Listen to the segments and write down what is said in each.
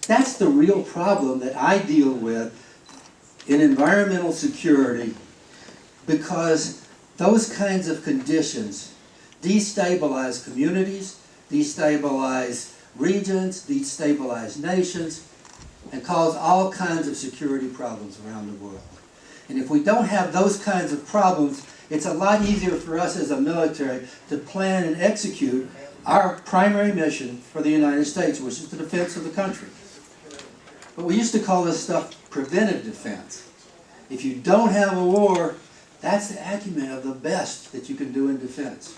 That's the real problem that I deal with in environmental security, because those kinds of conditions destabilize communities, destabilize regions, destabilize nations, and cause all kinds of security problems around the world. And if we don't have those kinds of problems, it's a lot easier for us as a military to plan and execute our primary mission for the United States, which is the defense of the country. But we used to call this stuff preventive defense. If you don't have a war, that's the acumen of the best that you can do in defense.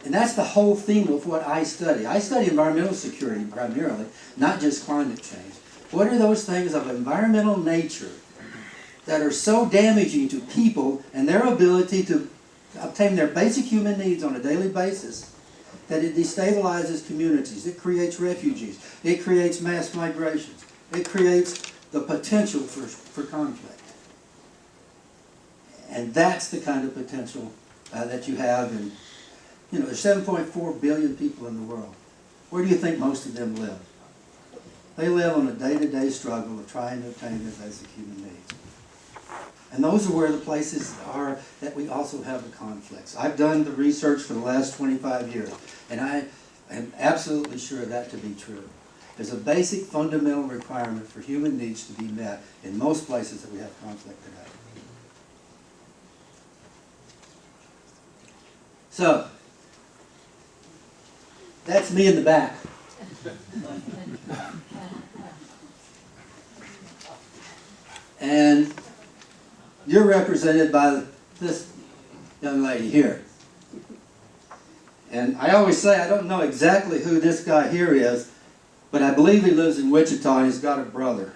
And that's the whole theme of what I study. I study environmental security primarily, not just climate change. What are those things of environmental nature that are so damaging to people and their ability to obtain their basic human needs on a daily basis that it destabilizes communities, it creates refugees, it creates mass migrations, it creates the potential for conflict. And that's the kind of potential that you have in, there's 7.4 billion people in the world. Where do you think most of them live? They live on a day-to-day struggle of trying to obtain their basic human needs. And those are where the places are that we also have the conflicts. I've done the research for the last 25 years, and I am absolutely sure that to be true. There's a basic fundamental requirement for human needs to be met in most places that we have conflict today. So, that's me in the back. And you're represented by this young lady here. And I always say I don't know exactly who this guy here is, but I believe he lives in Wichita and he's got a brother.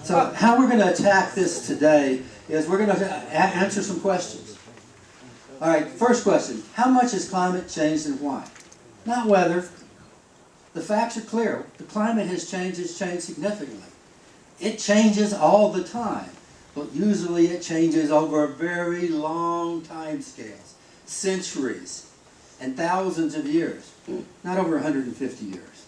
So how we're going to attack this today is we're going to answer some questions. All right, first question. How much has climate changed and why? Not whether. The facts are clear. The climate has changed significantly. It changes all the time, but usually it changes over very long time scales, centuries, and thousands of years, not over 150 years.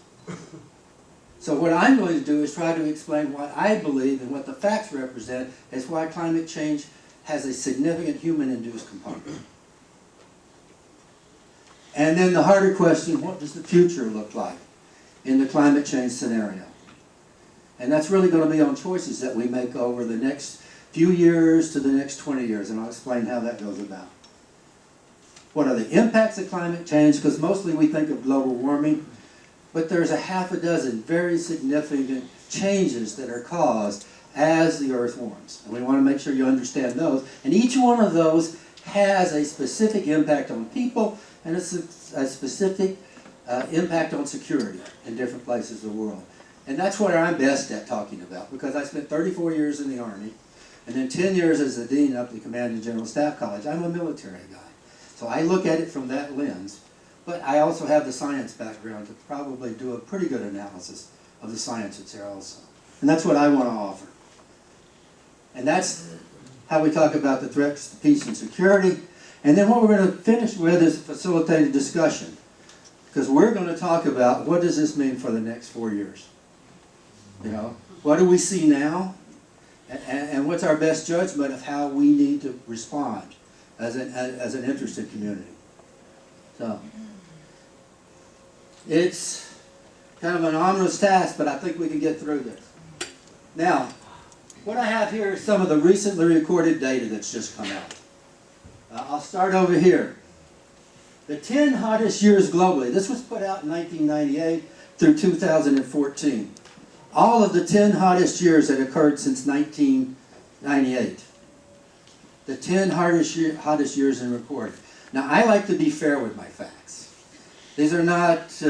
So what I'm going to do is try to explain what I believe and what the facts represent as why climate change has a significant human-induced component. And then the harder question, what does the future look like in the climate change scenario? And that's really going to be on choices that we make over the next few years to the next 20 years, and I'll explain how that goes about. What are the impacts of climate change? Because mostly we think of global warming, but there's a half a dozen very significant changes that are caused as the Earth warms. And we want to make sure you understand those. And each one of those has a specific impact on people and a specific impact on security in different places of the world. And that's what I'm best at talking about, because I spent 34 years in the Army, and then 10 years as the Dean up at the Command and General Staff College. I'm a military guy. So I look at it from that lens. But I also have the science background to probably do a pretty good analysis of the science that's there also. And that's what I want to offer. And that's how we talk about the threats to peace and security. And then what we're going to finish with is a facilitated discussion. Because we're going to talk about what does this mean for the next 4 years. What do we see now? And what's our best judgment of how we need to respond as an interested community. So, it's kind of an ominous task, but I think we can get through this. Now, what I have here is some of the recently recorded data that's just come out. I'll start over here. The 10 hottest years globally. This was put out in 1998 through 2014. All of the 10 hottest years that occurred since 1998. The 10 hottest years in recorded. Now, I like to be fair with my facts. These are not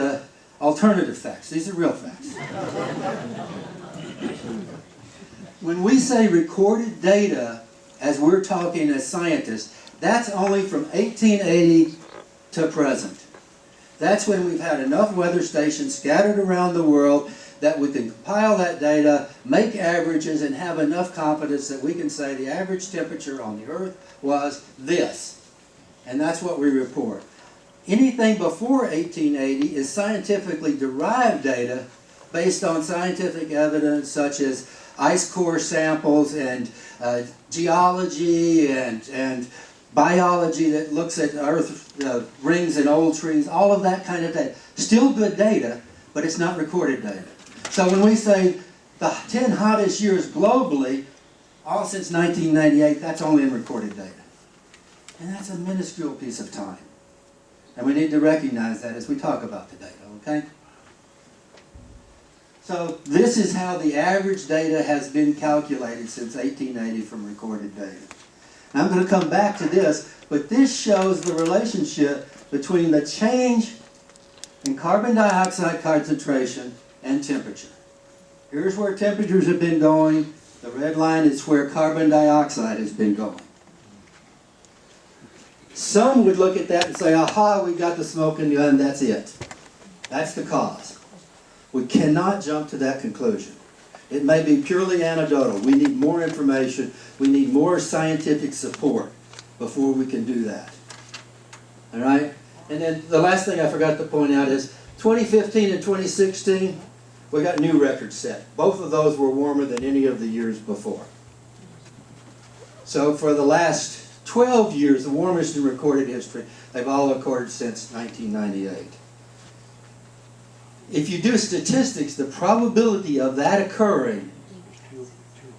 alternative facts. These are real facts. When we say recorded data, as we're talking as scientists, that's only from 1880 to present. That's when we've had enough weather stations scattered around the world that we can compile that data, make averages, and have enough confidence that we can say the average temperature on the Earth was this. And that's what we report. Anything before 1880 is scientifically derived data based on scientific evidence such as ice core samples and geology and biology that looks at earth rings and old trees, all of that kind of data. Still good data, but it's not recorded data. So when we say the 10 hottest years globally, all since 1998, that's only in recorded data. And that's a minuscule piece of time. And we need to recognize that as we talk about the data, okay? So this is how the average data has been calculated since 1880 from recorded data. Now I'm going to come back to this, but this shows the relationship between the change in carbon dioxide concentration and temperature. Here's where temperatures have been going. The red line is where carbon dioxide has been going. Some would look at that and say, aha, we got the smoking gun, that's it. That's the cause. We cannot jump to that conclusion. It may be purely anecdotal. We need more information. We need more scientific support before we can do that. All right? And then the last thing I forgot to point out is 2015 and 2016, we got new records set. Both of those were warmer than any of the years before. So for the last 12 years, the warmest in recorded history, they've all occurred since 1998. If you do statistics, the probability of that occurring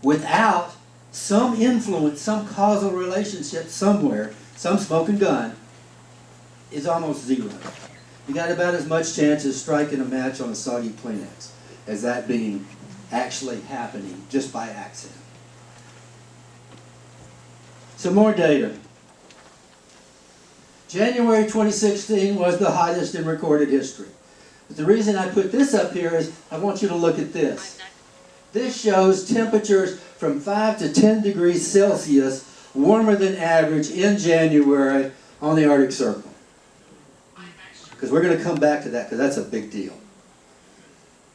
without some influence, some causal relationship somewhere, some smoking gun, is almost zero. You got about as much chance as striking a match on a soggy Kleenex as that being actually happening just by accident. Some more data. January 2016 was the hottest in recorded history. But the reason I put this up here is I want you to look at this. This shows temperatures from 5 to 10 degrees Celsius warmer than average in January on the Arctic Circle. Because we're going to come back to that because that's a big deal.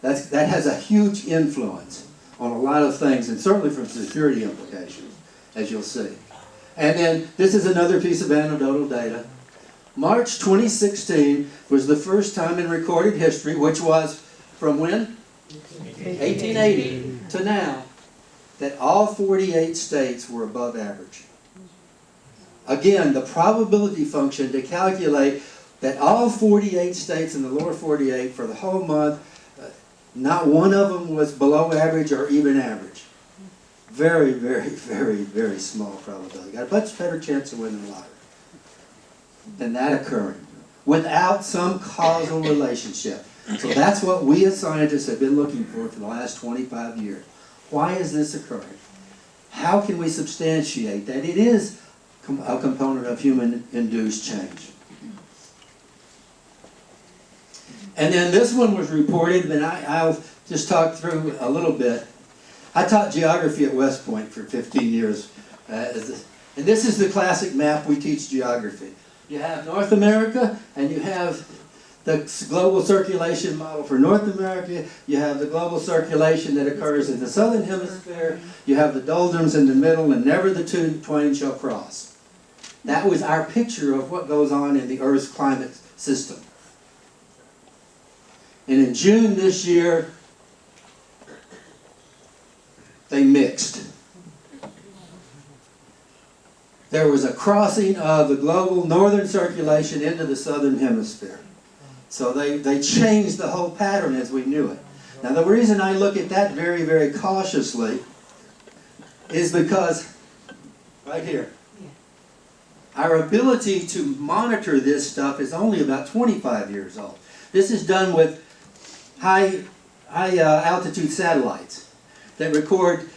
That has a huge influence on a lot of things, and certainly from security implications, as you'll see. And then this is another piece of anecdotal data. March 2016 was the first time in recorded history, which was from when? 1880 to now, that all 48 states were above average. Again, the probability function to calculate that all 48 states in the lower 48 for the whole month, not one of them was below average or even average. Very, very, very, very small probability. Got a much better chance of winning the lottery than that occurring without some causal relationship. So that's what we as scientists have been looking for the last 25 years. Why is this occurring? How can we substantiate that it is a component of human-induced change? And then this one was reported, and I'll just talk through a little bit. I taught geography at West Point for 15 years. And this is the classic map we teach geography. You have North America, and you have the global circulation model for North America. You have the global circulation that occurs in the southern hemisphere. You have the doldrums in the middle, and never the two twain shall cross. That was our picture of what goes on in the Earth's climate system. And in June this year, they mixed. There was a crossing of the global northern circulation into the southern hemisphere. So they changed the whole pattern as we knew it. Now the reason I look at that very, very cautiously is because, right here, our ability to monitor this stuff is only about 25 years old. This is done with high altitude satellites that record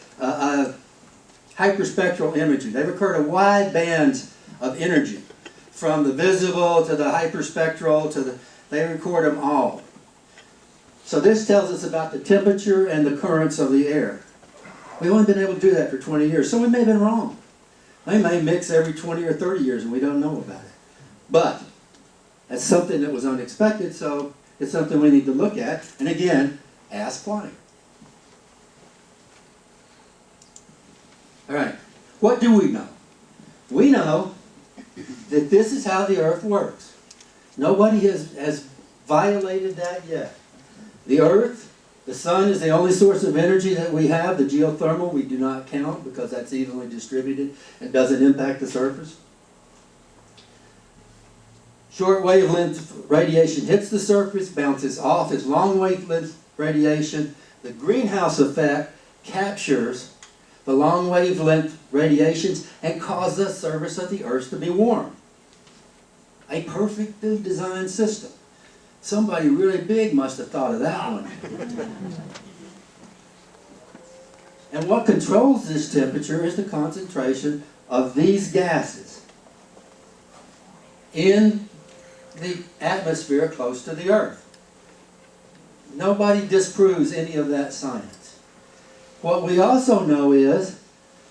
hyperspectral imagery. They record a wide band of energy, from the visible to the hyperspectral to the, they record them all. So this tells us about the temperature and the currents of the air. We've only been able to do that for 20 years, so we may have been wrong. They may mix every 20 or 30 years and we don't know about it. But that's something that was unexpected, so it's something we need to look at. And again, ask why. All right, what do we know? We know that this is how the Earth works. Nobody has violated that yet. The Earth, the sun is the only source of energy that we have. The geothermal we do not count because that's evenly distributed and doesn't impact the surface. Short wavelength radiation hits the surface, bounces off as long wavelength radiation. The greenhouse effect captures the long wavelength radiations and causes the surface of the Earth to be warm. A perfectly designed system. Somebody really big must have thought of that one. And what controls this temperature is the concentration of these gases in the atmosphere close to the Earth. Nobody disproves any of that science. What we also know is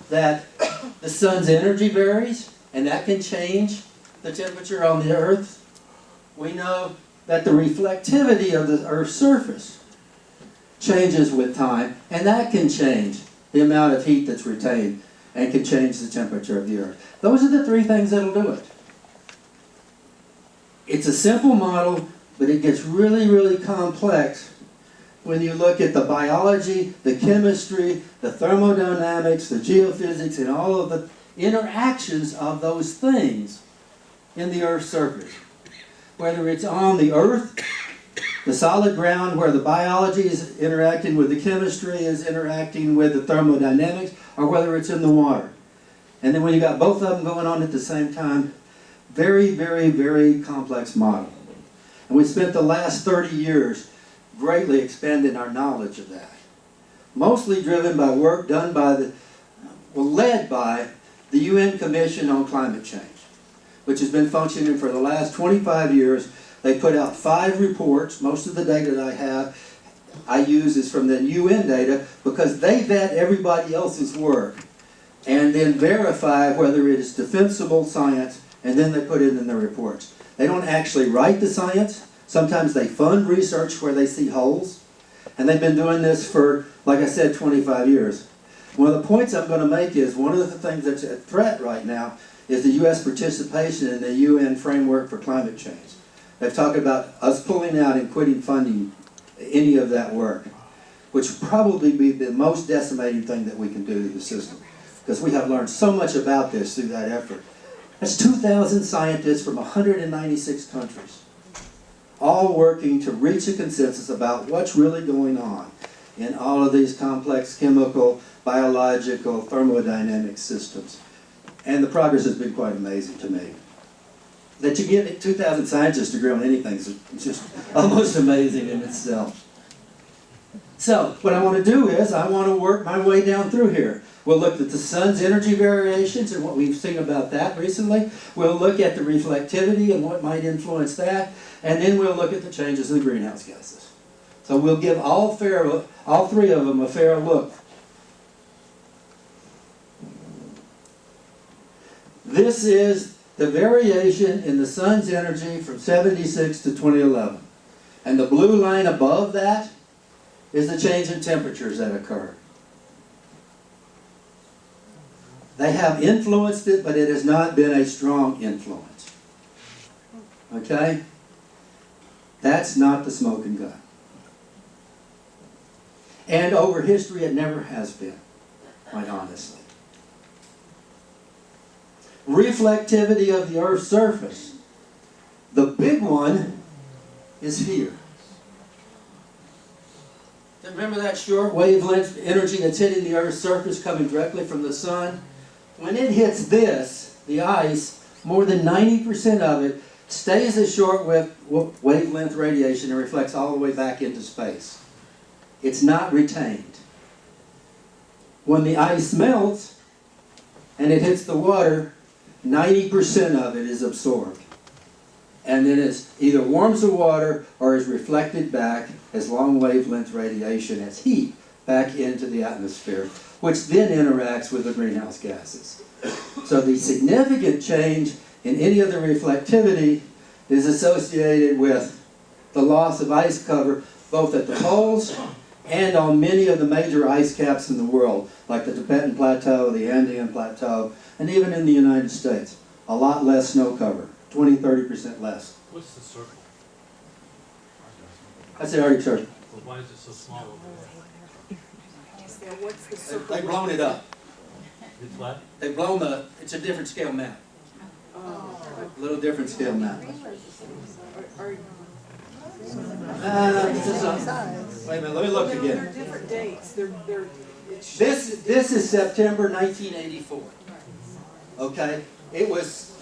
that the sun's energy varies, and that can change the temperature on the Earth. We know that the reflectivity of the Earth's surface changes with time, and that can change the amount of heat that's retained and can change the temperature of the Earth. Those are the three things that'll do it. It's a simple model, but it gets really, really complex when you look at the biology, the chemistry, the thermodynamics, the geophysics, and all of the interactions of those things in the Earth's surface. Whether it's on the Earth, the solid ground where the biology is interacting with the chemistry, is interacting with the thermodynamics, or whether it's in the water. And then when you got both of them going on at the same time, very, very, very complex model. And we spent the last 30 years greatly expanding our knowledge of that. Mostly driven by work done by led by the UN Commission on Climate Change, which has been functioning for the last 25 years. They put out 5 reports. Most of the data that I use is from the UN data because they vet everybody else's work and then verify whether it is defensible science, and then they put it in their reports. They don't actually write the science. Sometimes they fund research where they see holes. And they've been doing this for, like I said, 25 years. One of the points I'm going to make is one of the things that's a threat right now is the U.S. participation in the UN framework for climate change. They've talked about us pulling out and quitting funding any of that work, which would probably be the most decimating thing that we can do to the system, because we have learned so much about this through that effort. That's 2,000 scientists from 196 countries, all working to reach a consensus about what's really going on in all of these complex chemical, biological, thermodynamic systems. And the progress has been quite amazing to me. That you get 2,000 scientists to agree on anything is just almost amazing in itself. So, what I want to do is, I want to work my way down through here. We'll look at the sun's energy variations and what we've seen about that recently. We'll look at the reflectivity and what might influence that. And then we'll look at the changes in the greenhouse gases. So we'll give all 3 of them a fair look. This is the variation in the sun's energy from 76 to 2011. And the blue line above that is the change in temperatures that occur. They have influenced it, but it has not been a strong influence. Okay? That's not the smoking gun. And over history, it never has been, quite honestly. Reflectivity of the Earth's surface. The big one is here. Remember that short wavelength energy that's hitting the Earth's surface coming directly from the sun? When it hits this, the ice, more than 90% of it stays as short wavelength radiation and reflects all the way back into space. It's not retained. When the ice melts and it hits the water, 90% of it is absorbed. And then it either warms the water or is reflected back as long wavelength radiation as heat back into the atmosphere, which then interacts with the greenhouse gases. So the significant change in any of the reflectivity is associated with the loss of ice cover, both at the poles and on many of the major ice caps in the world, like the Tibetan Plateau, the Andean Plateau, and even in the United States. a lot less snow cover, 20–30% less. What's the circle? That's the Arctic Circle. Well, why is it so small over there? Yeah, what's the circle? They've blown it up. It's what? They've blown it's a different scale map. A little different scale map. Are Wait a minute, let me look they're again. different dates. They're This is September 1984. Okay? It was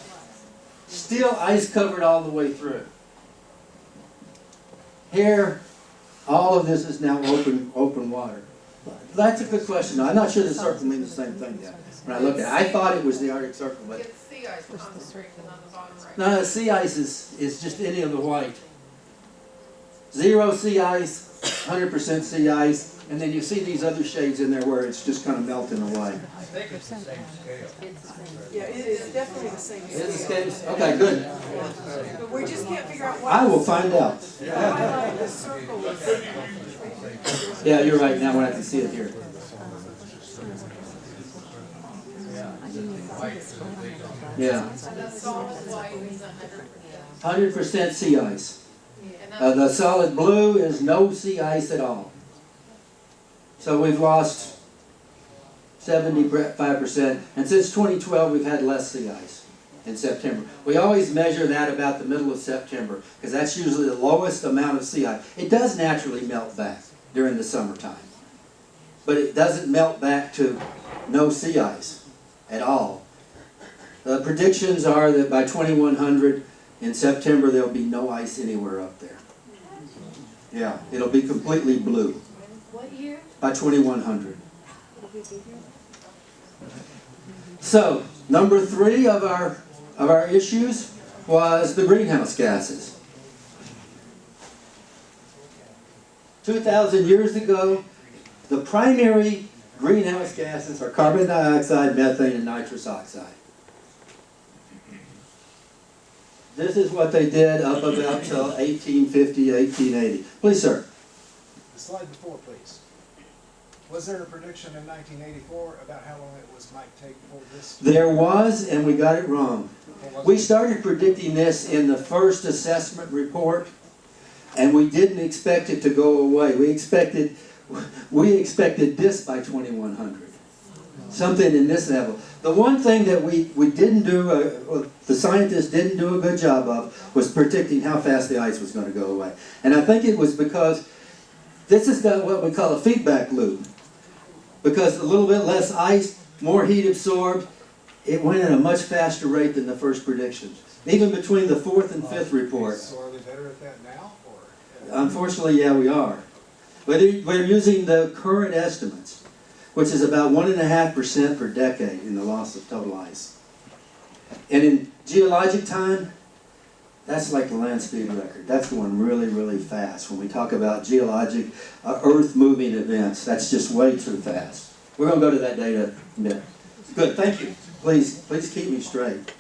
still ice covered all the way through. Here, all of this is now open water. That's a good question. I'm not sure the circle means the same thing yet. When I look at it, I thought it was the Arctic Circle, but It's sea ice concentration on the bottom right. no, sea ice is just any of the white. 0 sea ice, 100% sea ice, and then you see these other shades in there where it's just kind of melting away. I think it's the same scale. yeah, it is definitely the same Is it scale. scales? Okay, good. But we just can't figure out what I will find out. the circle is. Yeah, you're right now when I can see it here. Yeah, And the solid white is 100%. 100% sea ice. And The solid blue is no sea ice at all. So we've lost 75%, and since 2012 we've had less sea ice in September. We always measure that about the middle of September, because that's usually the lowest amount of sea ice. It does naturally melt back during the summertime, but it doesn't melt back to no sea ice at all. The predictions are that by 2100 in September there'll be no ice anywhere up there. Yeah, it'll be completely blue. what year? By 2100. So, number 3 of our issues was the greenhouse gases. 2,000 years ago, the primary greenhouse gases are carbon dioxide, methane, and nitrous oxide. This is what they did up about till 1850, 1880. Please, sir. The slide before, please. Was there a prediction in 1984 about how long might take for this? There was, and we got it wrong. We started predicting this in the first assessment report, and we didn't expect it to go away. We expected this by 2100. Something in this level. The one thing that we didn't do, the scientists didn't do a good job of, was predicting how fast the ice was going to go away. And I think it was because this has got what we call a feedback loop. Because a little bit less ice, more heat absorbed, it went at a much faster rate than the first predictions. Even between the 4th and 5th report. So are they better at that now? Or? Unfortunately, yeah, we are. But we're using the current estimates, which is about 1.5% per decade in the loss of total ice. And in geologic time, that's like the land speed record. That's going really, really fast. When we talk about geologic, earth-moving events, that's just way too fast. We're going to go to that data in a minute. Good, thank you. Please keep me straight.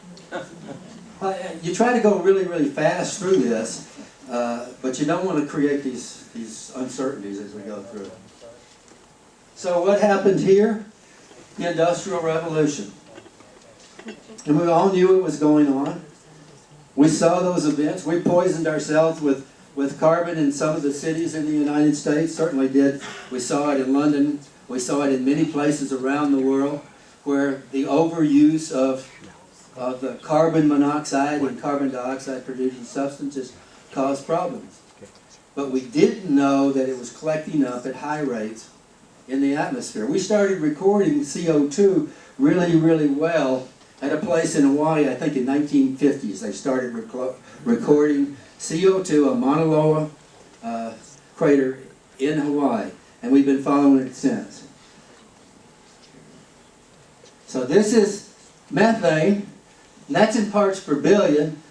You try to go really, really fast through this, but you don't want to create these uncertainties as we go through it. So what happened here? The Industrial Revolution. And we all knew it was going on. We saw those events. We poisoned ourselves with carbon in some of the cities in the United States. Certainly did. We saw it in London. We saw it in many places around the world where the overuse of the carbon monoxide and carbon dioxide producing substances caused problems. But we didn't know that it was collecting up at high rates in the atmosphere. We started recording CO2 really, really well at a place in Hawaii, I think in 1950s. They started recording CO2, a Mauna Loa crater in Hawaii, and we've been following it since. So this is methane, and that's in parts per billion.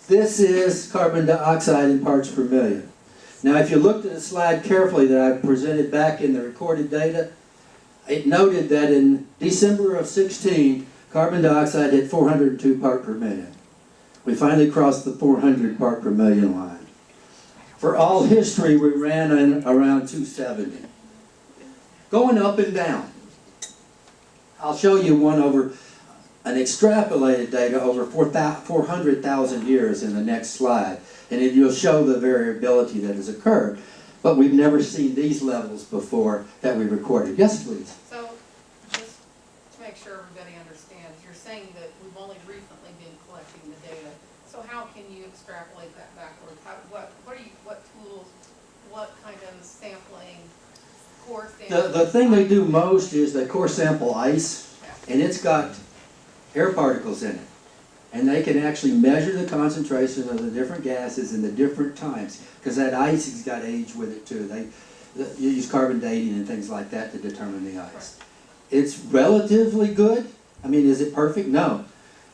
This is carbon dioxide in parts per million. Now, if you looked at the slide carefully that I presented back in the recorded data, it noted that in December of 16, carbon dioxide hit 402 part per million. We finally crossed the 400 part per million line. For all history, we ran in around 270. Going up and down. I'll show you one over an extrapolated data over 400,000 years in the next slide. And you'll show the variability that has occurred. But we've never seen these levels before that we recorded. Yes, please. So, just to make sure everybody understands, you're saying that we've only recently been collecting the data. So how can you extrapolate that backwards? What tools, what kind of sampling, core sampling? The thing they do most is they core sample ice, and it's got air particles in it. And they can actually measure the concentration of the different gases in the different times, because that ice has got age with it too. You use carbon dating and things like that to determine the ice. It's relatively good. I mean, is it perfect? No.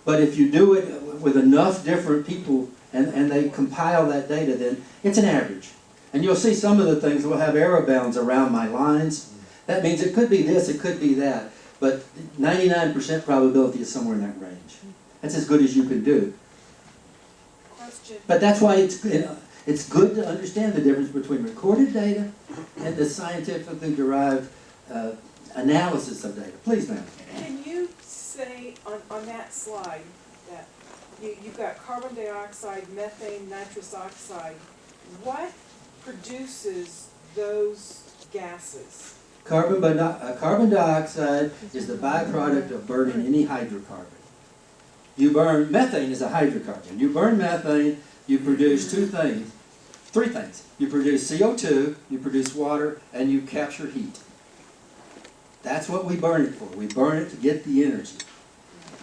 But if you do it with enough different people and they compile that data, then it's an average. And you'll see some of the things will have error bounds around my lines. That means it could be this, it could be that. But 99% probability is somewhere in that range. That's as good as you can do. Question. But that's why it's good to understand the difference between recorded data and the scientifically derived analysis of data. Please, ma'am. Can you say on that slide that you've got carbon dioxide, methane, nitrous oxide, what produces those gases? Carbon dioxide is the byproduct of burning any hydrocarbon. You burn, methane is a hydrocarbon. You burn methane, you produce three things. You produce CO2, you produce water, and you capture heat. That's what we burn it for. We burn it to get the energy.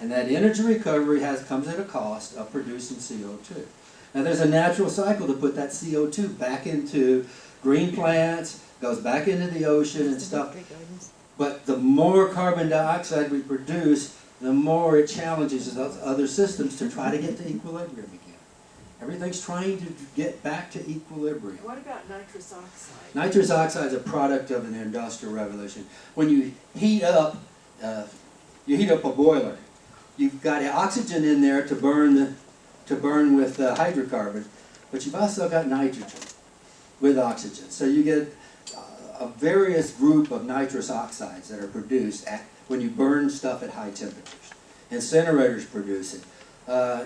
And that energy recovery comes at a cost of producing CO2. Now there's a natural cycle to put that CO2 back into green plants, goes back into the ocean and stuff. But the more carbon dioxide we produce, the more it challenges those other systems to try to get to equilibrium again. Everything's trying to get back to equilibrium. What about nitrous oxide? Nitrous oxide is a product of an industrial revolution. When you heat up a boiler, you've got oxygen in there to burn with hydrocarbon, but you've also got nitrogen with oxygen. So you get a various group of nitrous oxides that are produced when you burn stuff at high temperatures. Incinerators produce it.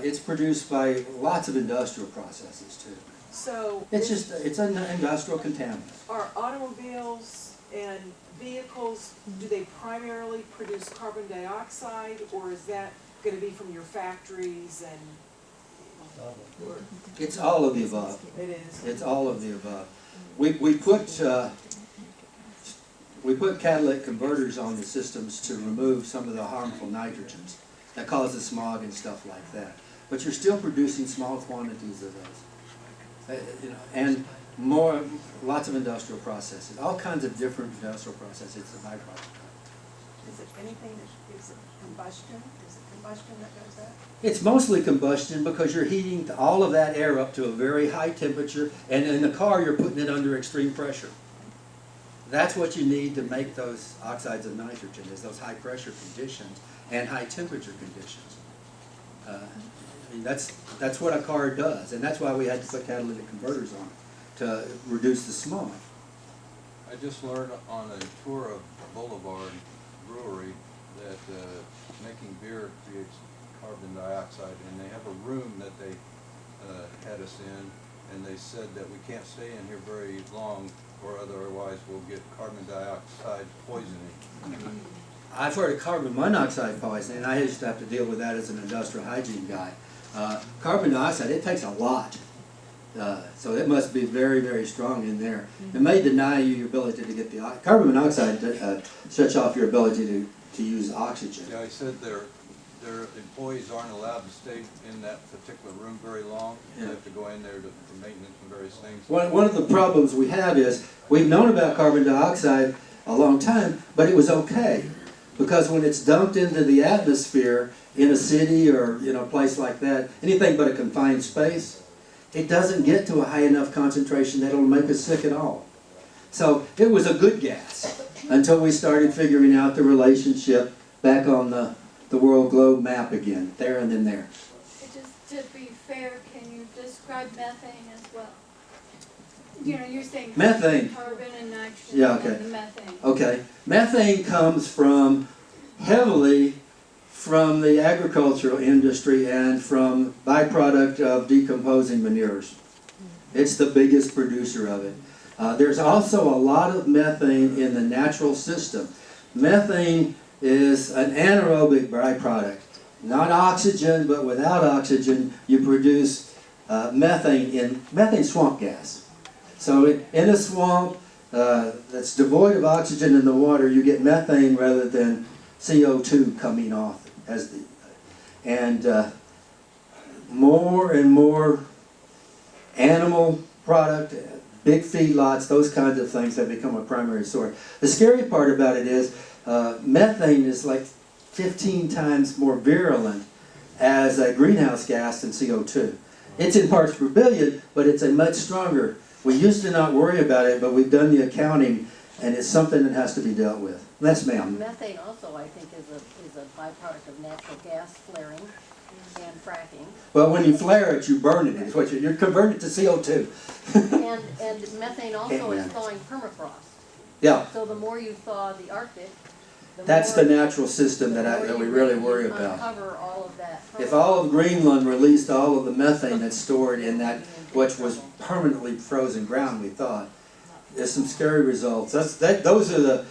It's produced by lots of industrial processes too. So It's an industrial contaminant. are automobiles and vehicles, do they primarily produce carbon dioxide, or is that going to be from your factories and? It's all of the above. It is. It's all of the above. We put catalytic converters on the systems to remove some of the harmful nitrogens that causes smog and stuff like that. But you're still producing small quantities of those. And lots of industrial processes, all kinds of different industrial processes. It's a byproduct. Is it anything that is it combustion? Is it combustion that does that? It's mostly combustion because you're heating all of that air up to a very high temperature, and in the car you're putting it under extreme pressure. That's what you need to make those oxides of nitrogen, is those high pressure conditions and high temperature conditions. That's what a car does, and that's why we had to put catalytic converters on it, to reduce the smog. I just learned on a tour of Boulevard Brewery that making beer creates carbon dioxide, and they have a room that they had us in, and they said that we can't stay in here very long or otherwise we'll get carbon dioxide poisoning. I've heard of carbon monoxide poisoning, and I used to have to deal with that as an industrial hygiene guy. Carbon dioxide, it takes a lot. So it must be very, very strong in there. It may deny you your ability to get the carbon monoxide shuts off your ability to use oxygen. Yeah, I said their employees aren't allowed to stay in that particular room very long. Yeah. They have to go in there for maintenance and various things. One of the problems we have is we've known about carbon dioxide a long time, but it was okay. Because when it's dumped into the atmosphere in a city or a place like that, anything but a confined space, it doesn't get to a high enough concentration that it'll make us sick at all. So it was a good gas until we started figuring out the relationship back on the world globe map again, there and then there. Just to be fair, can you describe methane as well? You're saying Methane. carbon and nitrogen, Yeah, okay. and the methane. Okay, methane comes from heavily from the agricultural industry and from byproduct of decomposing manures. It's the biggest producer of it. There's also a lot of methane in the natural system. Methane is an anaerobic byproduct. Not oxygen, but without oxygen, you produce methane swamp gas. So in a swamp that's devoid of oxygen in the water, you get methane rather than CO2 coming off as the, and more and more animal product, big feedlots, those kinds of things have become a primary source. The scary part about it is methane is like 15 times more virulent as a greenhouse gas than CO2. It's in parts per billion, but it's a much stronger. We used to not worry about it, but we've done the accounting, and it's something that has to be dealt with. Yes, ma'am. Methane also, I think, is a byproduct of natural gas flaring and fracking. Well, when you flare it, you burn it. It's what you're converting it to CO2. And methane also is thawing permafrost. Yeah. So the more you thaw the Arctic, That's the natural system that we really worry about. Uncover all of that. If all of Greenland released all of the methane that's stored in that, which was permanently frozen ground, we thought, there's some scary results. Those are the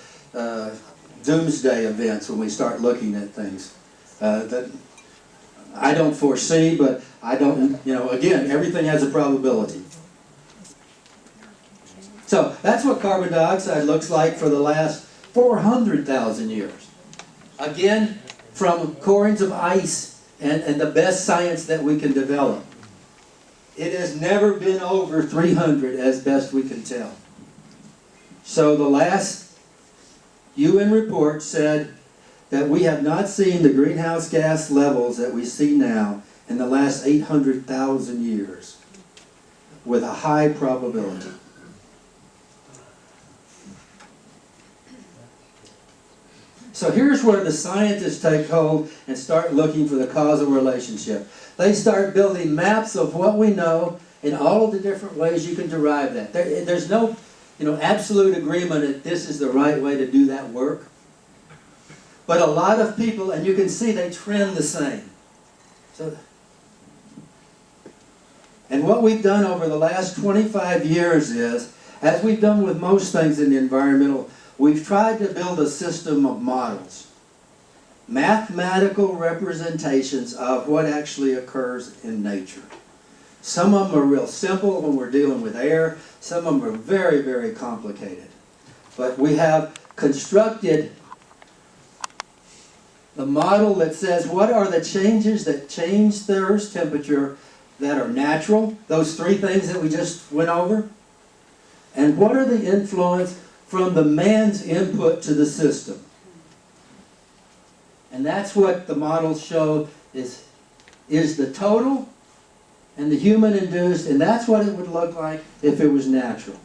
doomsday events when we start looking at things. That I don't foresee, but I don't, again, everything has a probability. So that's what carbon dioxide looks like for the last 400,000 years. Again, from corings of ice and the best science that we can develop. It has never been over 300 as best we can tell. So the last UN report said that we have not seen the greenhouse gas levels that we see now in the last 800,000 years with a high probability. So here's where the scientists take hold and start looking for the causal relationship. They start building maps of what we know in all of the different ways you can derive that. There's no absolute agreement that this is the right way to do that work. But a lot of people, and you can see they trend the same. And what we've done over the last 25 years is, as we've done with most things in the environmental, we've tried to build a system of models. Mathematical representations of what actually occurs in nature. Some of them are real simple when we're dealing with air. Some of them are very, very complicated. But we have constructed the model that says what are the changes that change the Earth's temperature that are natural, those three things that we just went over, and what are the influence from the man's input to the system. And that's what the models show is the total and the human induced, and that's what it would look like if it was natural.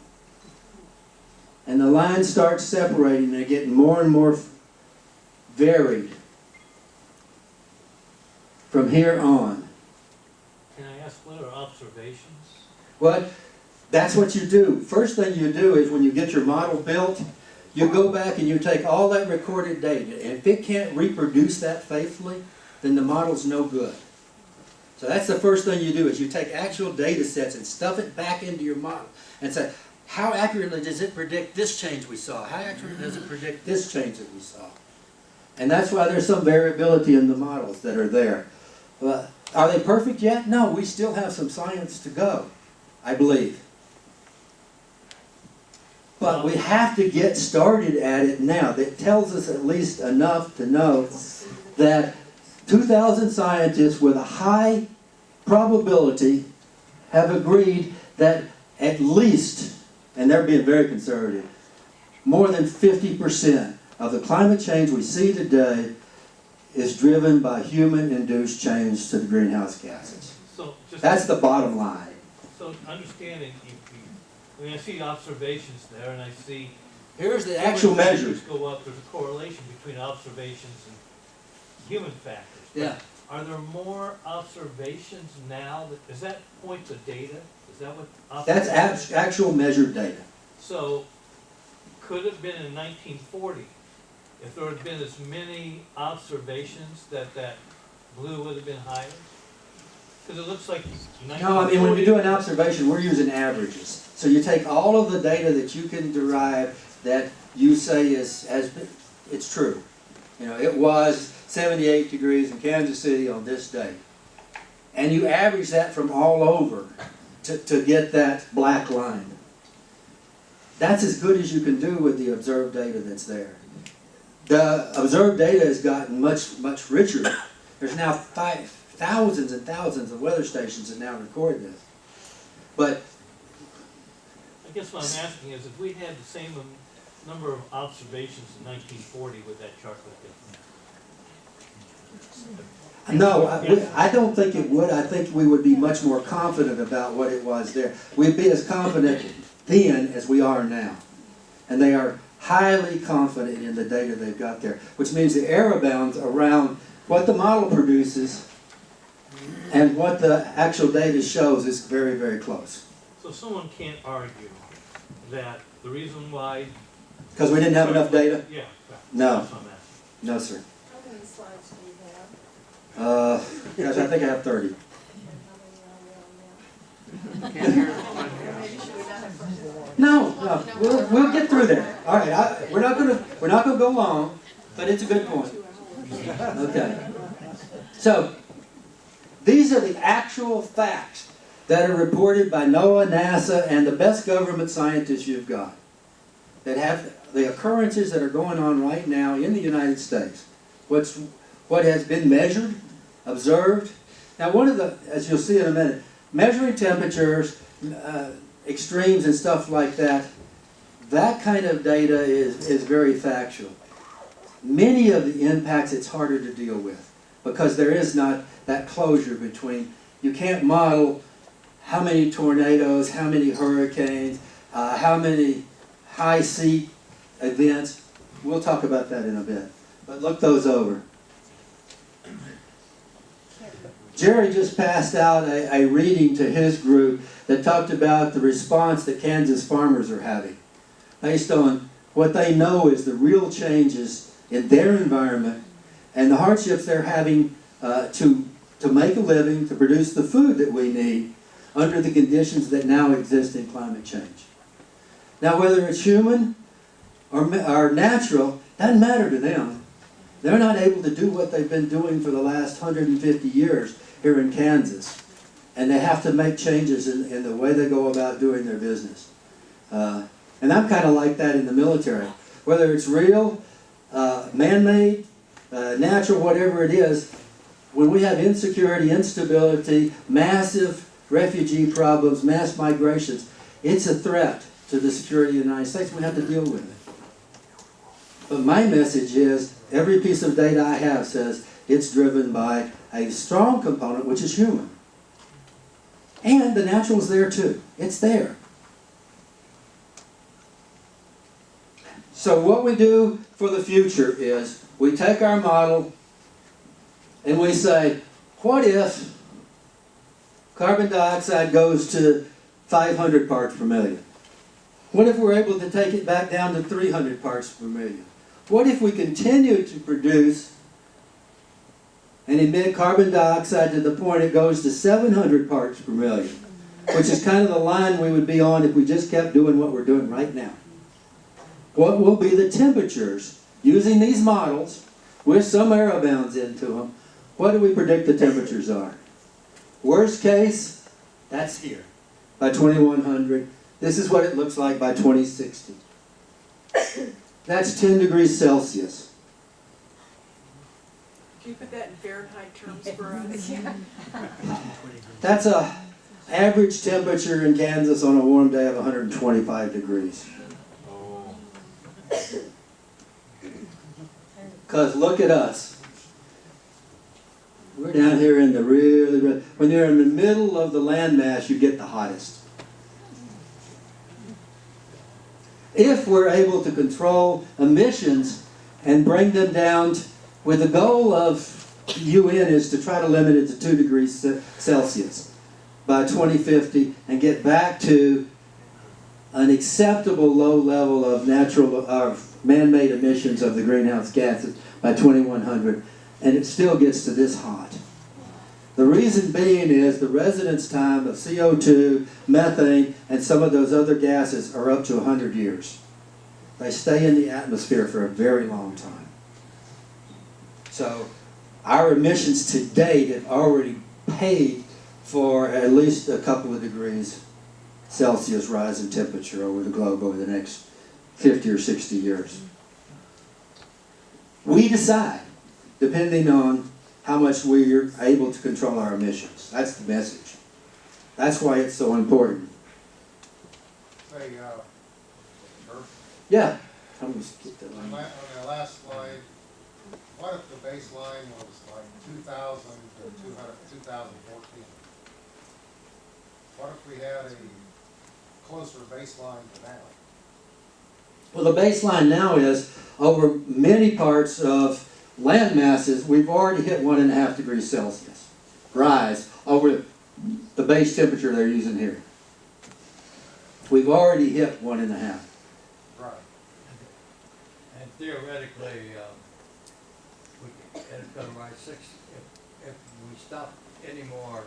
And the lines start separating, and they're getting more and more varied from here on. Can I ask, what are observations? What? That's what you do. First thing you do is when you get your model built, you go back and you take all that recorded data. And if it can't reproduce that faithfully, then the model's no good. So that's the first thing you do is you take actual data sets and stuff it back into your model and say, how accurately does it predict this change we saw? How accurately does it predict this change that we saw? And that's why there's some variability in the models that are there. Are they perfect yet? No, we still have some science to go, I believe. But we have to get started at it now. That tells us at least enough to know that 2,000 scientists with a high probability have agreed that at least, and they're being very conservative, more than 50% of the climate change we see today is driven by human-induced change to the greenhouse gases. So just That's the bottom line. So understanding, when I see observations there, and I see Here's the actual measures. go up, there's a correlation between observations and human factors. But Yeah. are there more observations now? Does that point to data? Is that what? That's observations- actual measured data. So, could it have been in 1940 if there had been as many observations, that blue would have been higher? Because it looks like No, I mean, when you do an observation, we're using averages. So you take all of the data that you can derive that you say it's true. You know, it was 78 degrees in Kansas City on this day. And you average that from all over to get that black line. That's as good as you can do with the observed data that's there. The observed data has gotten much, much richer. There's now thousands and thousands of weather stations that now record this. But I guess what I'm asking is, if we had the same number of observations in 1940, would that chart look different? no, I don't think it would. I think we would be much more confident about what it was there. We'd be as confident then as we are now. And they are highly confident in the data they've got there, which means the error bounds around what the model produces and what the actual data shows is very, very close. So someone can't argue that the reason why... Because we didn't have enough data? Yeah. Right. No. That's what I'm asking. No, sir. How many slides do you have? Gosh, I think I have 30. And how many are there now? Maybe should we not have first? No, we'll get through that. All right, we're not gonna go long, but it's a good point. Okay. So these are the actual facts that are reported by NOAA, NASA, and the best government scientists you've got that have the occurrences that are going on right now in the United States. What has been measured, observed. Now, one of the, as you'll see in a minute, measuring temperatures, extremes and stuff like that, that kind of data is very factual. Many of the impacts it's harder to deal with because there is not that closure between, you can't model how many tornadoes, how many hurricanes, how many high sea events. We'll talk about that in a bit, but look those over. Jerry just passed out a reading to his group that talked about the response that Kansas farmers are having based on what they know is the real changes in their environment and the hardships they're having to make a living, to produce the food that we need under the conditions that now exist in climate change. Now, whether it's human or natural, doesn't matter to them. They're not able to do what they've been doing for the last 150 years here in Kansas. And they have to make changes in the way they go about doing their business. And I'm kind of like that in the military. Whether it's real, man-made, natural, whatever it is, when we have insecurity, instability, massive refugee problems, mass migrations, it's a threat to the security of the United States. We have to deal with it. But my message is, every piece of data I have says it's driven by a strong component, which is human. And the natural is there too. It's there. So what we do for the future is we take our model and we say, what if carbon dioxide goes to 500 parts per million? What if we're able to take it back down to 300 parts per million? What if we continue to produce and emit carbon dioxide to the point it goes to 700 parts per million, which is kind of the line we would be on if we just kept doing what we're doing right now? What will be the temperatures using these models with some error bounds into them? What do we predict the temperatures are? Worst case, that's here by 2100. This is what it looks like by 2060. That's 10 degrees Celsius. Can you put that in Fahrenheit terms for us? That's an average temperature in Kansas on a warm day of 125 degrees. Because look at us. We're down here in the really, when you're in the middle of the landmass, you get the hottest. If we're able to control emissions and bring them down with the goal of UN is to try to limit it to 2 degrees Celsius by 2050 and get back to an acceptable low level of man-made emissions of the greenhouse gases by 2100, and it still gets to this hot. The reason being is the residence time of CO2, methane, and some of those other gases are up to 100 years. They stay in the atmosphere for a very long time. So our emissions to date have already paid for at least a couple of degrees Celsius rise in temperature over the globe over the next 50 or 60 years. We decide, depending on how much we're able to control our emissions. That's the message. That's why it's so important. Say, Yeah. I'm going to skip that on one. that last slide, what if the baseline was like 2000 to 2014? What if we had a closer baseline to now? Well, the baseline now is over many parts of land masses, we've already hit 1.5 degrees Celsius rise over the base temperature they're using here. We've already hit 1.5. Right. And theoretically, it's going to rise if we stop any more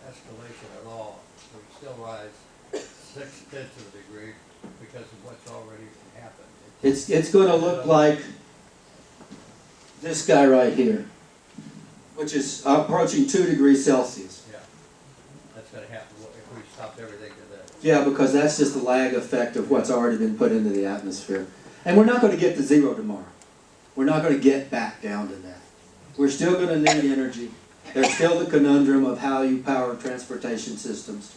escalation at all, we still rise 0.6 of a degree because of what's already happened. It's going to look like this guy right here, which is approaching 2 degrees Celsius. Yeah, that's going to happen if we stopped everything today. Yeah, because that's just the lag effect of what's already been put into the atmosphere. And we're not going to get to zero tomorrow. We're not going to get back down to that. We're still going to need energy. There's still the conundrum of how you power transportation systems.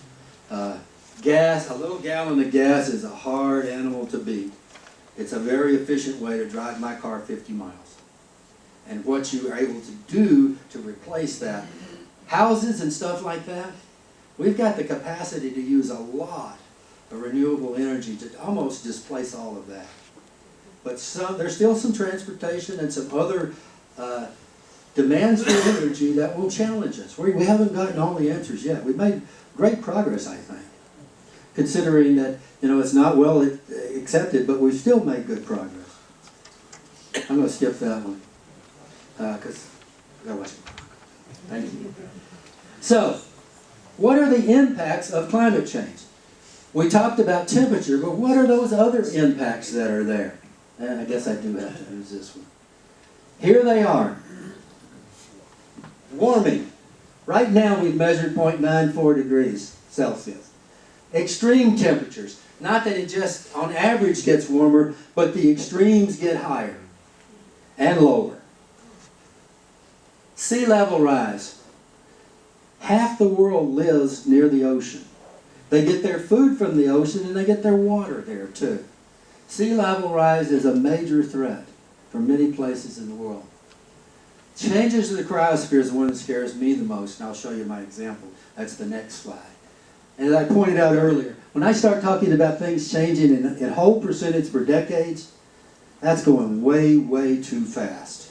Gas, a little gallon of gas is a hard animal to beat. It's a very efficient way to drive my car 50 miles. And what you are able to do to replace that. Houses and stuff like that, we've got the capacity to use a lot of renewable energy to almost displace all of that. But there's still some transportation and some other demands for energy that will challenge us. We haven't gotten all the answers yet. We've made great progress, I think, considering that it's not well accepted, but we've still made good progress. I'm going to skip that one because I got to watch it. Thank you. So, what are the impacts of climate change? We talked about temperature, but what are those other impacts that are there? I guess I do have to use this one. Here they are. Warming. Right now we've measured 0.94 degrees Celsius. Extreme temperatures. Not that it just on average gets warmer, but the extremes get higher and lower. Sea level rise. Half the world lives near the ocean. They get their food from the ocean and they get their water there too. Sea level rise is a major threat for many places in the world. Changes to the cryosphere is the one that scares me the most, and I'll show you my example. That's the next slide. And as I pointed out earlier, when I start talking about things changing in whole percentage for decades, that's going way, way too fast.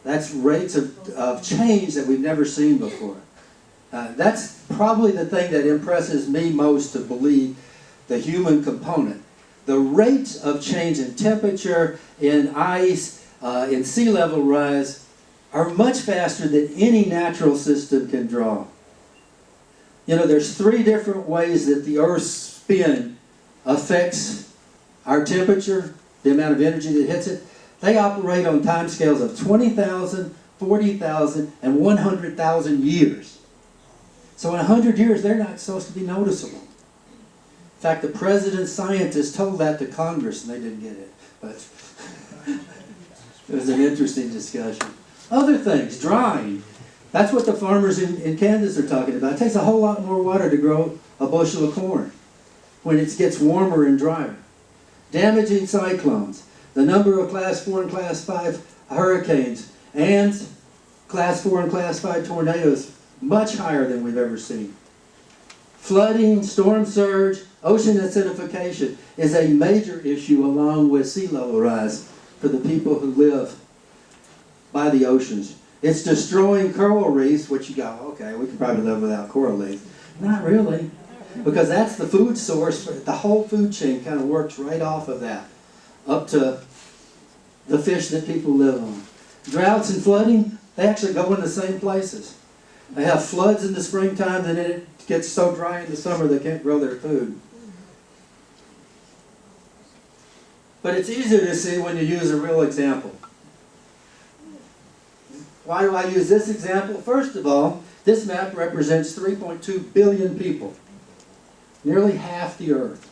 That's rates of change that we've never seen before. That's probably the thing that impresses me most to believe the human component. The rates of change in temperature, in ice, in sea level rise are much faster than any natural system can draw. There's 3 different ways that the Earth's spin affects our temperature, the amount of energy that hits it. They operate on time scales of 20,000, 40,000, and 100,000 years. So in 100 years, they're not supposed to be noticeable. In fact, the president's scientists told that to Congress, and they didn't get it. But it was an interesting discussion. Other things, drying. That's what the farmers in Kansas are talking about. It takes a whole lot more water to grow a bushel of corn when it gets warmer and drier. Damaging cyclones. The number of Class 4 and Class 5 hurricanes and Class 4 and Class 5 tornadoes, much higher than we've ever seen. Flooding, storm surge, ocean acidification is a major issue along with sea level rise for the people who live by the oceans. It's destroying coral reefs, which you go, okay, we can probably live without coral reefs. Not really, because that's the food source. The whole food chain kind of works right off of that. up to the fish that people live on. Droughts and flooding, they actually go in the same places. They have floods in the springtime, then it gets so dry in the summer they can't grow their food. But it's easier to see when you use a real example. Why do I use this example? First of all, this map represents 3.2 billion people. Nearly half the earth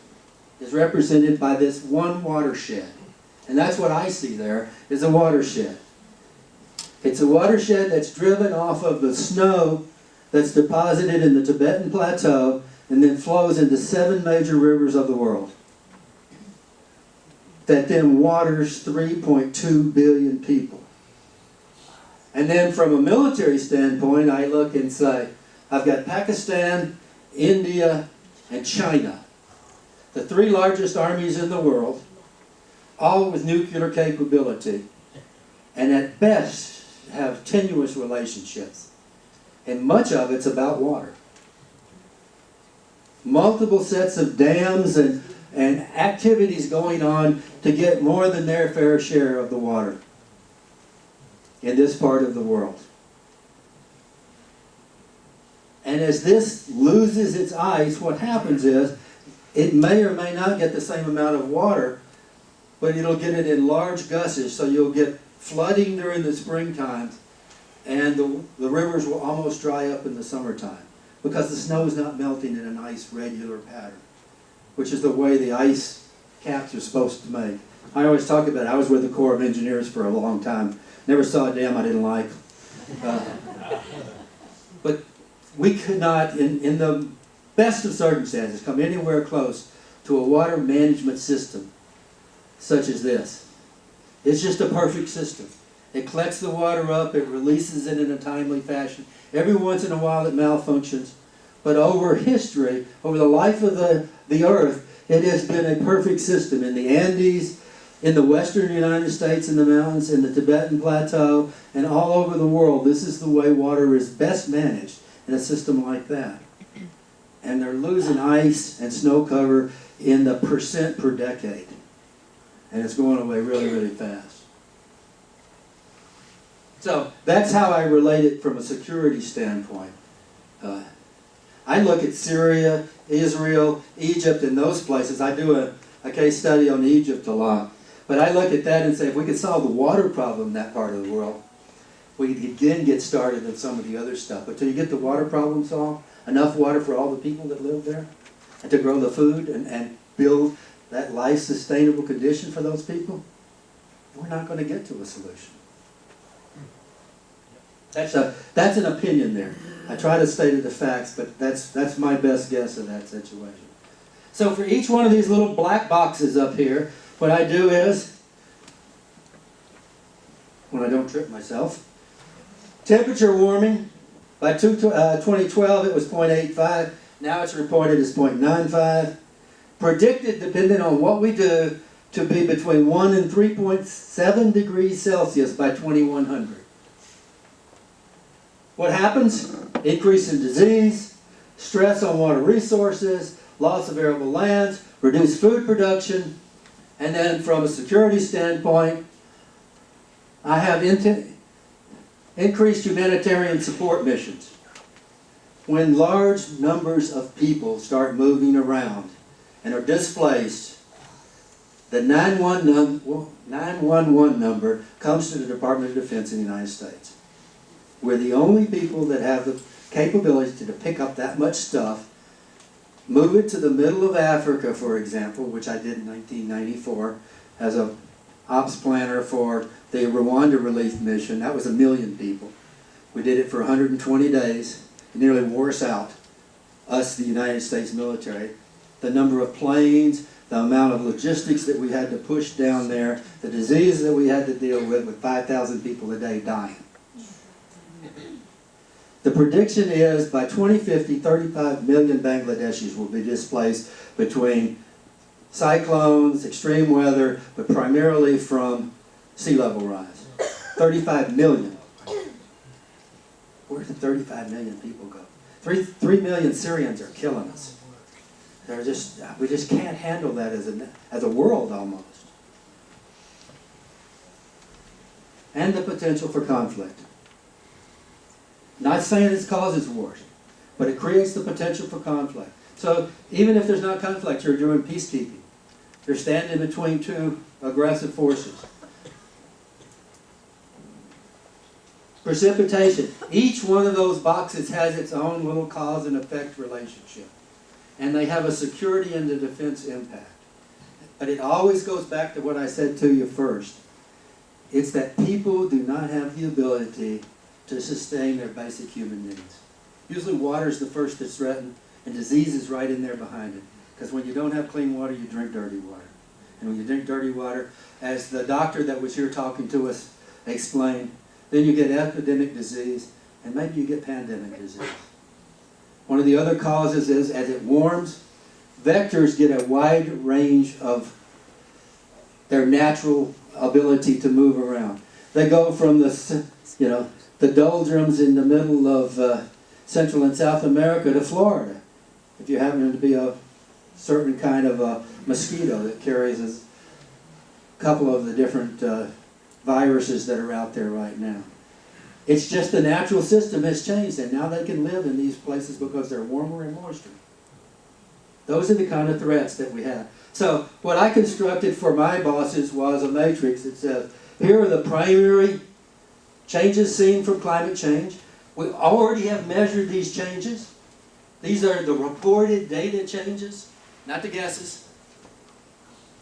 is represented by this one watershed. And that's what I see there, is a watershed. It's a watershed that's driven off of the snow that's deposited in the Tibetan Plateau and then flows into 7 major rivers of the world. That then waters 3.2 billion people. And then from a military standpoint, I look and say, I've got Pakistan, India, and China. The 3 largest armies in the world, all with nuclear capability, and at best have tenuous relationships. And much of it's about water. Multiple sets of dams and activities going on to get more than their fair share of the water in this part of the world. And as this loses its ice, what happens is it may or may not get the same amount of water, but it'll get it in large gusts, so you'll get flooding during the springtime, and the rivers will almost dry up in the summertime because the snow is not melting in a nice regular pattern, which is the way the ice caps are supposed to make. I always talk about it. I was with the Corps of Engineers for a long time. Never saw a dam I didn't like. But we could not, in the best of circumstances, come anywhere close to a water management system such as this. It's just a perfect system. It collects the water up, it releases it in a timely fashion. Every once in a while it malfunctions. But over history, over the life of the earth, it has been a perfect system. In the Andes, in the western United States, in the mountains, in the Tibetan Plateau, and all over the world, this is the way water is best managed in a system like that. And they're losing ice and snow cover in the % per decade. And it's going away really, really fast. So that's how I relate it from a security standpoint. I look at Syria, Israel, Egypt, and those places. I do a case study on Egypt a lot. But I look at that and say, if we could solve the water problem in that part of the world, we could again get started on some of the other stuff. But till you get the water problem solved, enough water for all the people that live there, and to grow the food and build that life-sustainable condition for those people, we're not going to get to a solution. That's an opinion there. I try to state the facts, but that's my best guess of that situation. So for each one of these little black boxes up here, what I do is, when I don't trip myself, temperature warming. By 2012 it was 0.85. Now it's reported as 0.95. Predicted, depending on what we do, to be between 1 and 3.7 degrees Celsius by 2100. What happens? Increase in disease, stress on water resources, loss of arable lands, reduced food production, and then from a security standpoint, I have increased humanitarian support missions. When large numbers of people start moving around and are displaced, the 911 number comes to the Department of Defense in the United States. We're the only people that have the capability to pick up that much stuff, move it to the middle of Africa, for example, which I did in 1994 as a ops planner for the Rwanda relief mission. That was 1 million people. We did it for 120 days. It nearly wore us out, us, the United States military. The number of planes, the amount of logistics that we had to push down there, the disease that we had to deal with 5,000 people a day dying. The prediction is by 2050, 35 million Bangladeshis will be displaced between cyclones, extreme weather, but primarily from sea level rise. 35 million. Where did 35 million people go? 3 million Syrians are killing us. We just can't handle that as a world almost. and the potential for conflict. Not saying it causes wars, but it creates the potential for conflict. So even if there's not conflict, you're doing peacekeeping. You're standing between two aggressive forces. Precipitation. Each one of those boxes has its own little cause and effect relationship. And they have a security and a defense impact. But it always goes back to what I said to you first. It's that people do not have the ability to sustain their basic human needs. Usually water is the first that's threatened, and disease is right in there behind it. Because when you don't have clean water, you drink dirty water. And when you drink dirty water, as the doctor that was here talking to us explained, then you get epidemic disease, and maybe you get pandemic disease. One of the other causes is, as it warms, vectors get a wide range of their natural ability to move around. They go from the doldrums in the middle of Central and South America to Florida, if you happen to be a certain kind of a mosquito that carries a couple of the different viruses that are out there right now. It's just the natural system has changed, and now they can live in these places because they're warmer and moister. Those are the kind of threats that we have. So what I constructed for my bosses was a matrix that says, here are the primary changes seen from climate change. We already have measured these changes. These are the reported data changes, not the guesses.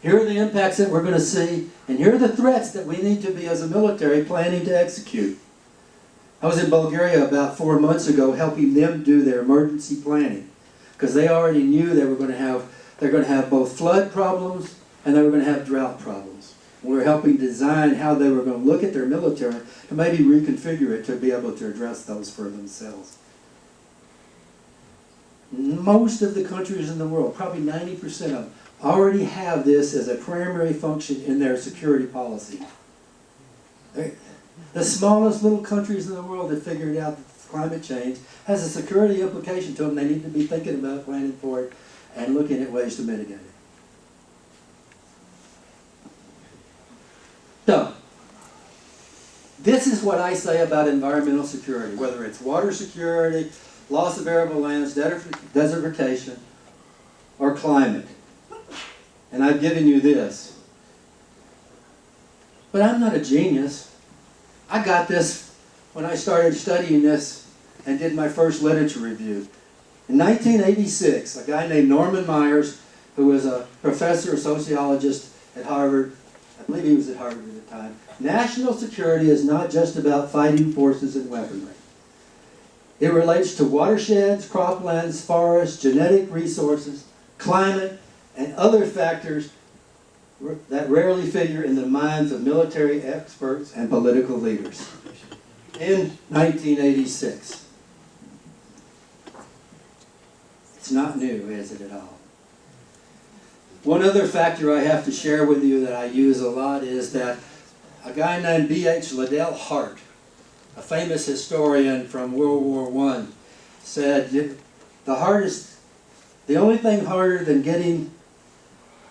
Here are the impacts that we're going to see, and here are the threats that we need to be, as a military, planning to execute. I was in Bulgaria about 4 months ago helping them do their emergency planning, because they already knew they're going to have both flood problems and they were going to have drought problems. We were helping design how they were going to look at their military and maybe reconfigure it to be able to address those for themselves. Most of the countries in the world, probably 90% of them, already have this as a primary function in their security policy. The smallest little countries in the world that figured out that climate change has a security implication to them. They need to be thinking about planning for it and looking at ways to mitigate it. So, this is what I say about environmental security, whether it's water security, loss of arable lands, desertification, or climate. And I've given you this. But I'm not a genius. I got this when I started studying this and did my first literature review. In 1986, a guy named Norman Myers, who was a professor, a sociologist at Harvard, I believe he was at Harvard at the time, national security is not just about fighting forces and weaponry. It relates to watersheds, croplands, forests, genetic resources, climate, and other factors that rarely figure in the minds of military experts and political leaders. In 1986. It's not new, is it, at all? One other factor I have to share with you that I use a lot is that a guy named B.H. Liddell Hart, a famous historian from World War I, said the only thing harder than getting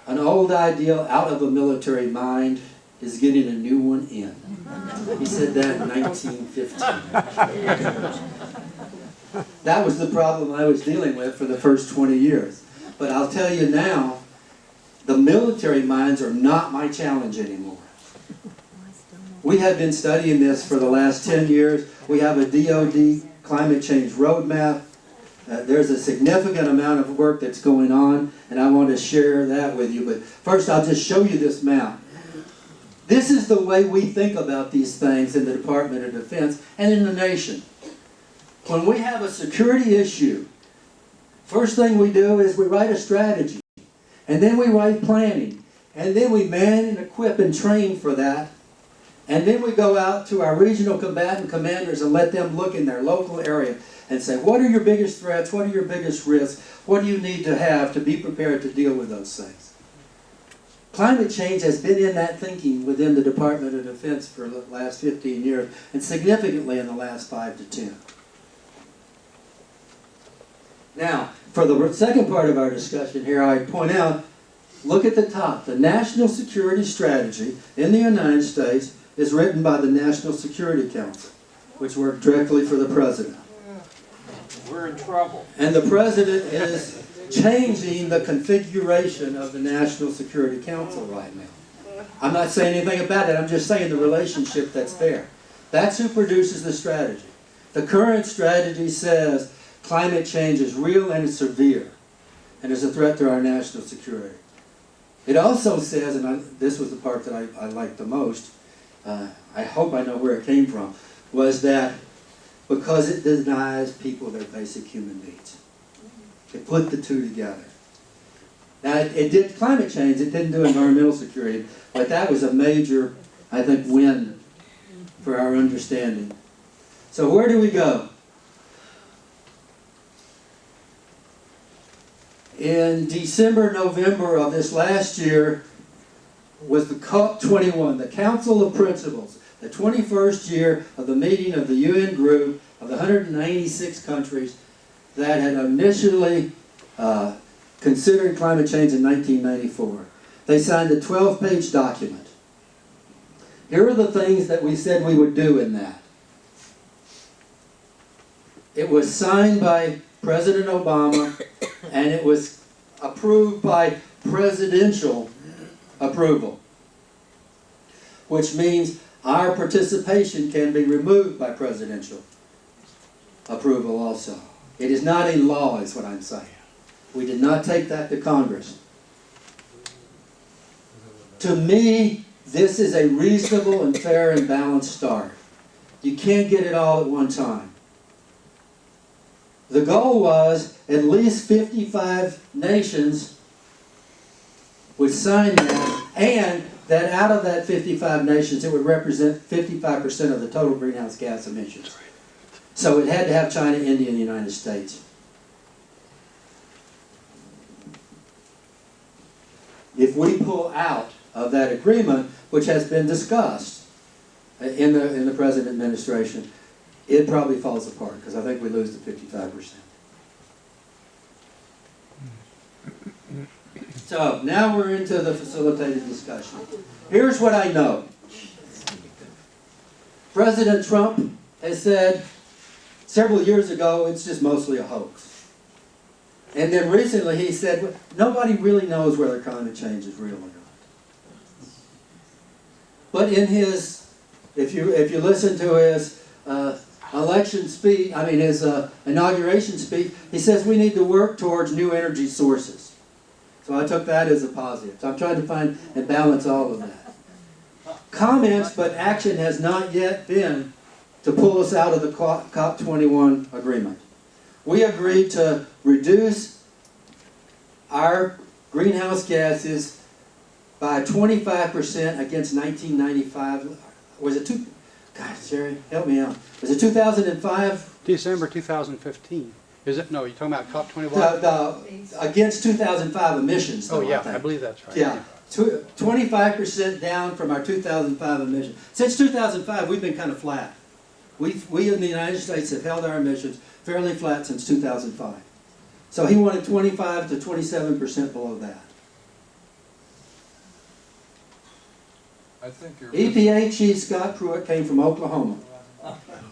an old ideal out of a military mind is getting a new one in. He said that in 1915. That was the problem I was dealing with for the first 20 years. But I'll tell you now, the military minds are not my challenge anymore. We have been studying this for the last 10 years. We have a DoD climate change roadmap. There's a significant amount of work that's going on, and I want to share that with you. But first, I'll just show you this map. This is the way we think about these things in the Department of Defense and in the nation. When we have a security issue, first thing we do is we write a strategy, and then we write planning, and then we man and equip and train for that, and then we go out to our regional combatant commanders and let them look in their local area and say, what are your biggest threats? What are your biggest risks? What do you need to have to be prepared to deal with those things? Climate change has been in that thinking within the Department of Defense for the last 15 years, and significantly in the last 5 to 10. Now, for the second part of our discussion here, I point out, look at the top. The National Security Strategy in the United States is written by the National Security Council, which worked directly for the president. We're in trouble. And the president is changing the configuration of the National Security Council right now. I'm not saying anything about it, I'm just saying the relationship that's there. That's who produces the strategy. The current strategy says climate change is real and it's severe, and is a threat to our national security. It also says, and this was the part that I liked the most, I hope I know where it came from, was that because it denies people their basic human needs. It put the two together. Now, it did climate change, it didn't do environmental security, but that was a major, I think, win for our understanding. So where do we go? In December, November of this last year was the COP21, the Council of Principles, the 21st year of the meeting of the UN group of the 196 countries that had initially considered climate change in 1994. They signed a 12-page document. Here are the things that we said we would do in that. It was signed by President Obama, and it was approved by presidential approval, which means our participation can be removed by presidential approval also. It is not a law, is what I'm saying. We did not take that to Congress. To me, this is a reasonable and fair and balanced start. You can't get it all at one time. The goal was at least 55 nations would sign that, and that out of that 55 nations, it would represent 55% of the total greenhouse gas emissions. So it had to have China, India, and the United States. If we pull out of that agreement, which has been discussed in the present administration, it probably falls apart, because I think we lose the 55%. So now we're into the facilitated discussion. Here's what I know. President Trump has said several years ago it's just mostly a hoax. And then recently he said, well, nobody really knows whether climate change is real or not. But in his, if you listen to his election speech, his inauguration speech, he says we need to work towards new energy sources. So I took that as a positive. So I'm trying to find and balance all of that. Comments, but action has not yet been to pull us out of the COP21 agreement. We agreed to reduce our greenhouse gases by 25% against 1995. Was it God, Sherry, help me out. Was it 2005? December 2015. Is it? No, you're talking about COP21? Against 2005 emissions, though, Oh, yeah, I think. I believe that's right. Yeah, 25% down from our 2005 emissions. Since 2005, we've been kind of flat. We in the United States have held our emissions fairly flat since 2005. So he wanted 25 to 27% below that. I think you're... EPA Chief Scott Pruitt came from Oklahoma.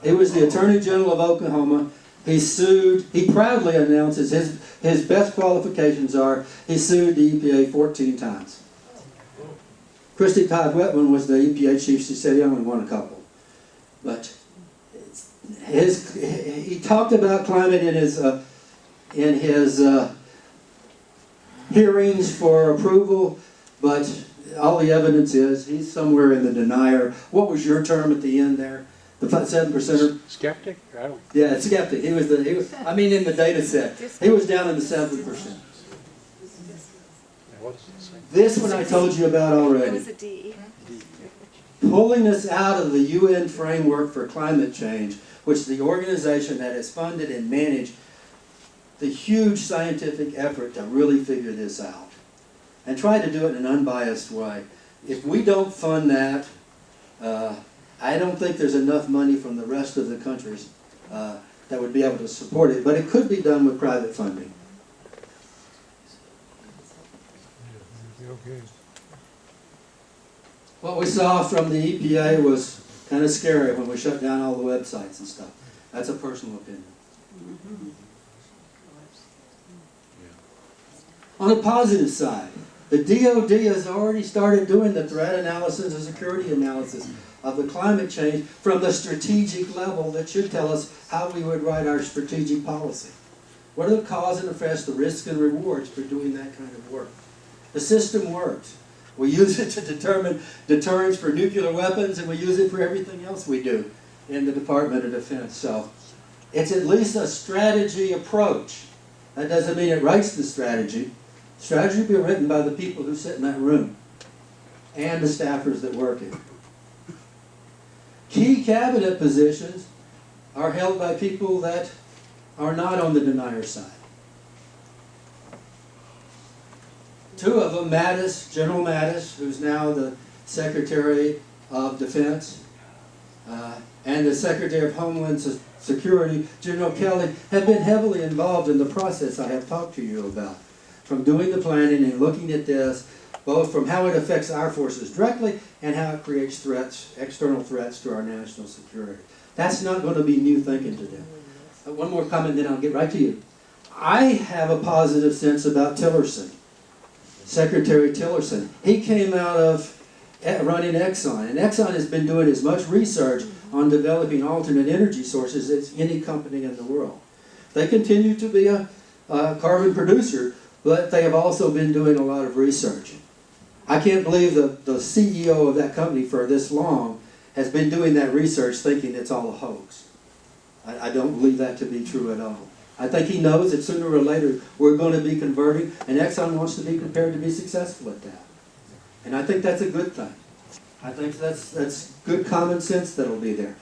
He was the Attorney General of Oklahoma. He sued, he proudly announces his best qualifications are, he sued the EPA 14 times. Christy Todd Whitman was the EPA chief. She said he only won a couple. But he talked about climate in his hearings for approval, but all the evidence is he's somewhere in the denier. What was your term at the end there? The 7%er? Skeptic? I don't. Yeah, skeptic. He was in the data set, he was down in the 7%. This one I told you about already. It was a D. Pulling us out of the UN framework for climate change, which is the organization that has funded and managed the huge scientific effort to really figure this out. And try to do it in an unbiased way. If we don't fund that, I don't think there's enough money from the rest of the countries that would be able to support it, but it could be done with private funding. What we saw from the EPA was kind of scary when we shut down all the websites and stuff. That's a personal opinion. On the positive side, the DoD has already started doing the threat analysis and security analysis of the climate change from the strategic level that should tell us how we would write our strategic policy. What are the cause and effects, the risks and rewards for doing that kind of work? The system works. We use it to determine deterrence for nuclear weapons, and we use it for everything else we do in the Department of Defense. So it's at least a strategy approach. That doesn't mean it writes the strategy. Strategy will be written by the people who sit in that room and the staffers that work it. Key cabinet positions are held by people that are not on the denier side. Two of them, Mattis, General Mattis, who's now the Secretary of Defense, and the Secretary of Homeland Security, General Kelly, have been heavily involved in the process I have talked to you about. From doing the planning and looking at this, both from how it affects our forces directly and how it creates threats, external threats to our national security. That's not going to be new thinking to them. One more comment, then I'll get right to you. I have a positive sense about Tillerson, Secretary Tillerson. He came out of running Exxon, and Exxon has been doing as much research on developing alternate energy sources as any company in the world. They continue to be a carbon producer, but they have also been doing a lot of research. I can't believe the CEO of that company for this long has been doing that research thinking it's all a hoax. I don't believe that to be true at all. I think he knows that sooner or later we're going to be converting, and Exxon wants to be prepared to be successful at that. And I think that's a good thing. I think that's good common sense that'll be there.